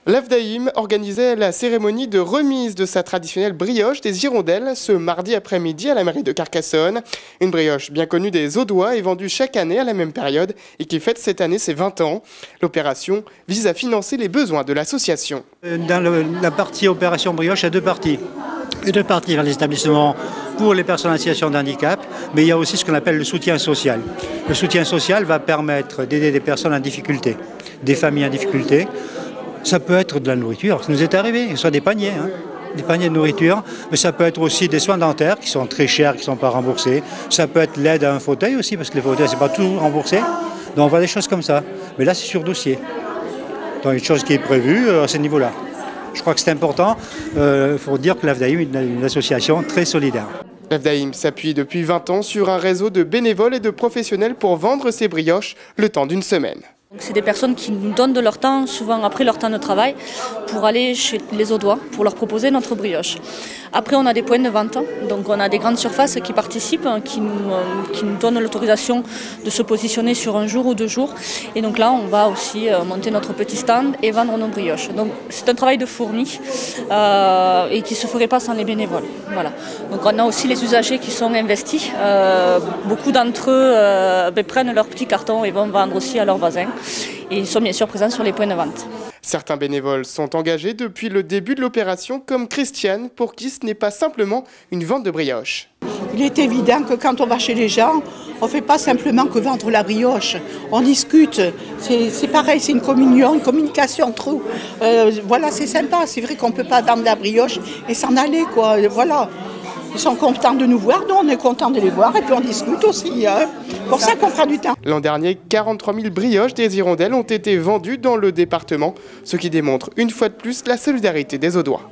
L'Avdaïm organisait la cérémonie de remise de sa traditionnelle brioche des hirondelles ce mardi après-midi à la mairie de Carcassonne. Une brioche bien connue des Audois et vendue chaque année à la même période et qui fête cette année ses 20 ans. L'opération vise à financer les besoins de l'association. Dans la partie opération brioche, il y a deux parties. Il y a deux parties dans les établissements pour les personnes en situation de handicap, mais il y a aussi ce qu'on appelle le soutien social. Le soutien social va permettre d'aider des personnes en difficulté, des familles en difficulté. Ça peut être de la nourriture, ça nous est arrivé, soit des paniers de nourriture, mais ça peut être aussi des soins dentaires qui sont très chers, qui ne sont pas remboursés. Ça peut être l'aide à un fauteuil aussi, parce que les fauteuils, ce n'est pas tout remboursé. Donc on voit des choses comme ça. Mais là, c'est sur dossier. Donc une chose qui est prévue à ce niveau-là. Je crois que c'est important. Il faut dire que l'Avdaïm est une association très solidaire. L'Avdaïm s'appuie depuis 20 ans sur un réseau de bénévoles et de professionnels pour vendre ses brioches le temps d'une semaine. C'est des personnes qui nous donnent de leur temps, souvent après leur temps de travail, pour aller chez les Audois, pour leur proposer notre brioche. Après, on a des points de vente, donc on a des grandes surfaces qui participent, qui nous donnent l'autorisation de se positionner sur un jour ou 2 jours. Et donc là, on va aussi monter notre petit stand et vendre nos brioches. Donc c'est un travail de fourmi et qui ne se ferait pas sans les bénévoles. Voilà. Donc on a aussi les usagers qui sont investis. Beaucoup d'entre eux prennent leur petit carton et vont vendre aussi à leurs voisins. Et ils sont bien sûr présents sur les points de vente. Certains bénévoles sont engagés depuis le début de l'opération, comme Christiane, pour qui ce n'est pas simplement une vente de brioche. Il est évident que quand on va chez les gens, on ne fait pas simplement que vendre la brioche. On discute, c'est pareil, c'est une communion, une communication entre eux. Voilà, c'est sympa, c'est vrai qu'on ne peut pas vendre la brioche et s'en aller, quoi. Voilà. Ils sont contents de nous voir, nous on est contents de les voir et puis on discute aussi. Pour ça qu'on fera du temps. L'an dernier, 43 000 brioches des hirondelles ont été vendues dans le département, ce qui démontre une fois de plus la solidarité des Audois.